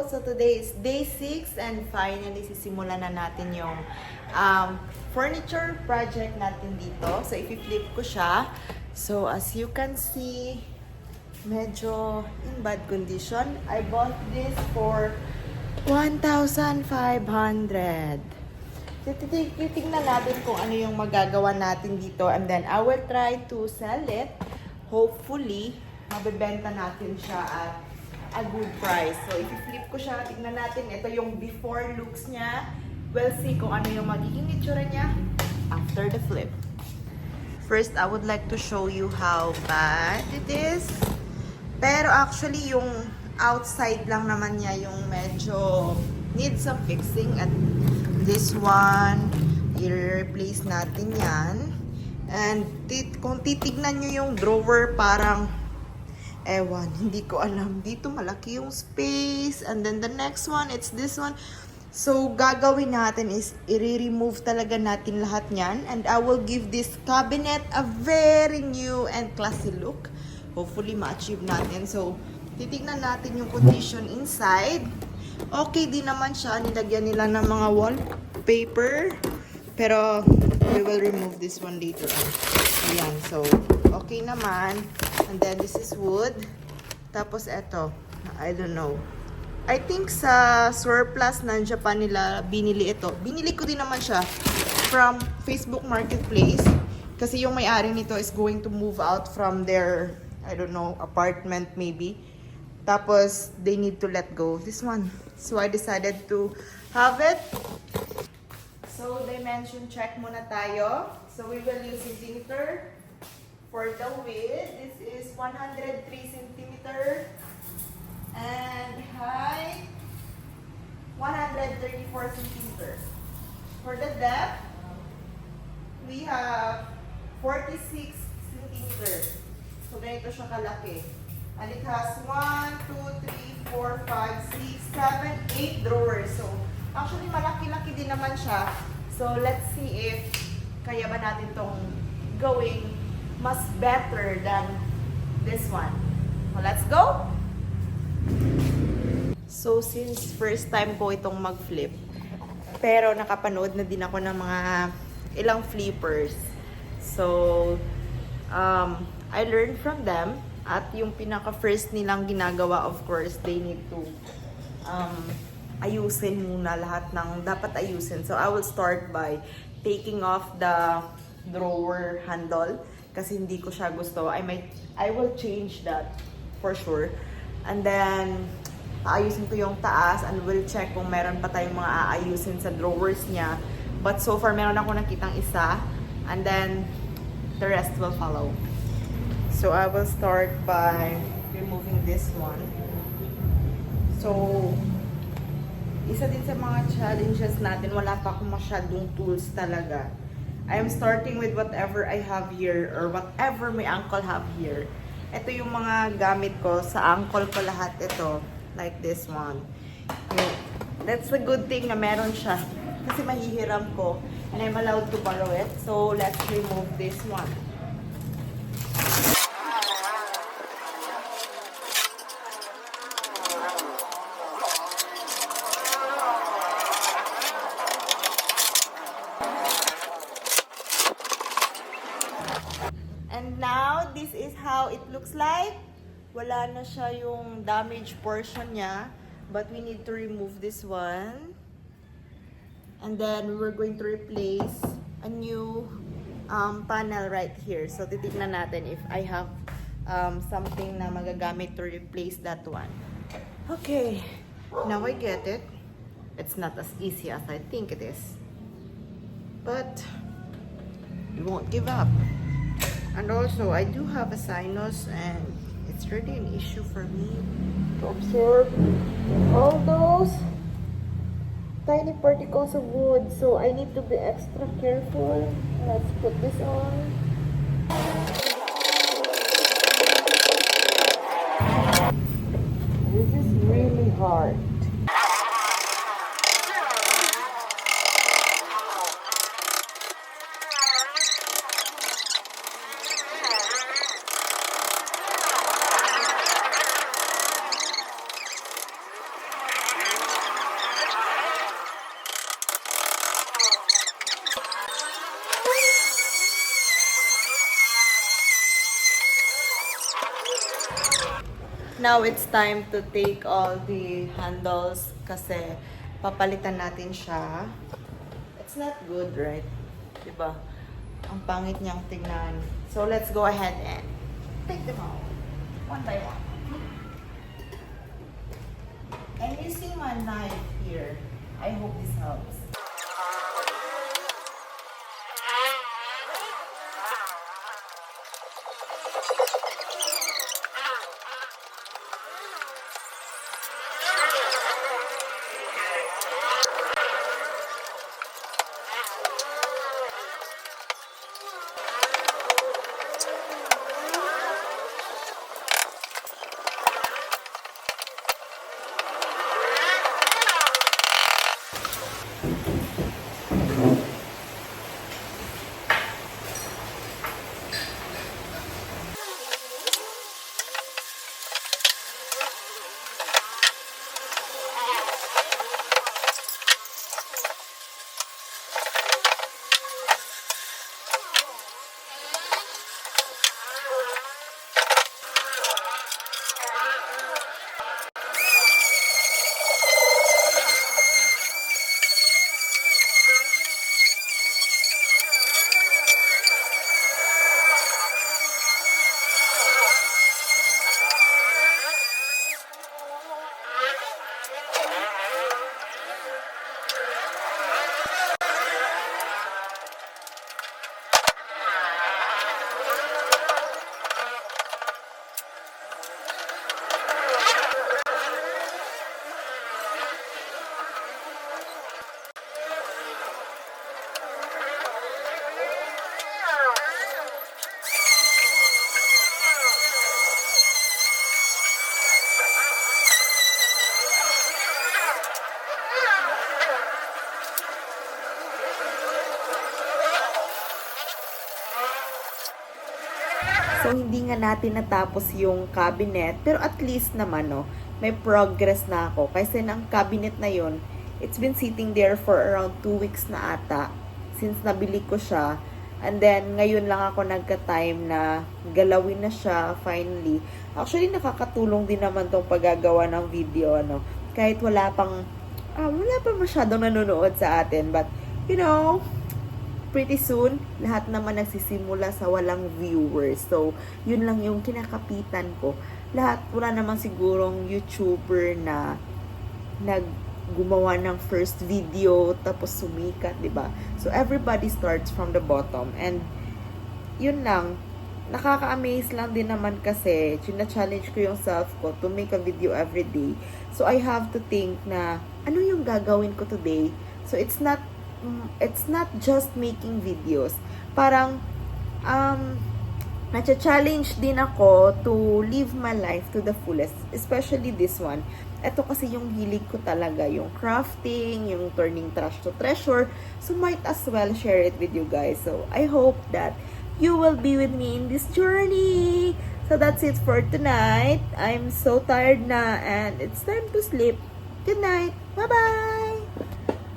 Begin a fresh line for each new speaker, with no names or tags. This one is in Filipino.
So today is day 6 and finally sisimulan na natin yung furniture project natin dito. So i-flip ko siya. So as you can see, medyo in bad condition. I bought this for 1,500. Titignan natin kung ano yung magagawa natin dito and then I will try to sell it. Hopefully, mabebenta natin siya at a good price. So, i-flip ko siya. Tignan natin. Ito yung before looks niya. We'll see kung ano yung magiging itsura niya after the flip. First, I would like to show you how bad it is. Pero actually, yung outside lang naman niya yung medyo need some fixing. At this one, i-replace natin yan. And kung titignan nyo yung drawer, parang ewan, hindi ko alam. Dito malaki yung space. And then the next one, it's this one. So, gagawin natin is, i-remove talaga natin lahat niyan. And I will give this cabinet a very new and classy look. Hopefully, ma-achieve natin. So, titignan natin yung condition inside. Okay din naman siya. Nilagyan nila ng mga wallpaper. Pero, we will remove this one later on. Ayan. So, okay naman. And then, this is wood. Tapos, eto. I don't know. I think sa surplus na Japan nila binili ito. Binili ko din naman siya from Facebook Marketplace. Kasi yung may-ari nito is going to move out from their, I don't know, apartment maybe. Tapos, they need to let go of this one. So, I decided to have it. So, dimension check muna tayo. So, we will use centimeter. For the width, this is 103 centimeter. And height, 134 centimeter. For the depth, we have 46 centimeter. So, ganito siya kalaki. And it has 1, 2, 3, 4, 5, 6, 7, 8 drawers. So, actually, malaki-laki din naman siya. So, let's see if kaya ba natin tong gawing mas better than this one. So, let's go! So, since first time ko itong mag-flip, pero nakapanood na din ako ng mga ilang flippers. So, I learned from them. At yung pinaka-first nilang ginagawa, of course, they need to ayusin muna lahat ng dapat ayusin. So, I will start by taking off the drawer handle kasi hindi ko siya gusto. I will change that for sure. And then, aayusin ko yung taas and we'll check kung meron pa tayong mga aayusin sa drawers niya. But so far, meron ako nakitang isa. And then, the rest will follow. So, I will start by removing this one. So, isa din sa mga challenges natin, wala pa akong masyadong tools talaga. I am starting with whatever I have here or whatever my uncle have here. Ito yung mga gamit ko. Sa uncle ko lahat ito. Like this one. That's a good thing na meron siya. Kasi mahihiram ko. And I'm allowed to borrow it. So, let's remove this one. And now, this is how it looks like. Wala na siya yung damaged portion niya. But we need to remove this one. And then, we're going to replace a new panel right here. So, titignan natin if I have something na magagamit to replace that one. Okay. Now I get it. It's not as easy as I think it is. But, we won't give up. And also, I do have a sinus and it's really an issue for me to absorb all those tiny particles of wood. So, I need to be extra careful. Let's put this on. This is really hard. Now it's time to take all the handles kasi papalitan natin siya. It's not good, right? Diba? Ang pangit niyang tignan. So let's go ahead and take them out. One by one. I'm using my knife here. I hope this helps. So, hindi nga natin natapos yung cabinet. Pero at least naman, no, may progress na ako. Kasi ang cabinet na yon, it's been sitting there for around 2 weeks na ata. Since nabili ko siya. And then, ngayon lang ako nagka-time na galawin na siya, finally. Actually, nakakatulong din naman tong paggagawa ng video, ano. Kahit wala pang masyadong nanonood sa atin. But, you know, pretty soon, lahat naman nagsisimula sa walang viewers. So, yun lang yung kinakapitan ko. Lahat, wala naman sigurong YouTuber na gumawa ng first video tapos sumikat, 'di ba? So, everybody starts from the bottom. And, yun lang. Nakaka-amaze lang din naman kasi china-challenge ko yung self ko to make a video every day. So, I have to think na ano yung gagawin ko today. So, it's not just making videos. Parang, nacha-challenge din ako to live my life to the fullest. Especially this one. Ito kasi yung hilig ko talaga. Yung crafting, yung turning trash to treasure. So, might as well share it with you guys. So, I hope that you will be with me in this journey. So, that's it for tonight. I'm so tired na and it's time to sleep. Good night. Bye-bye!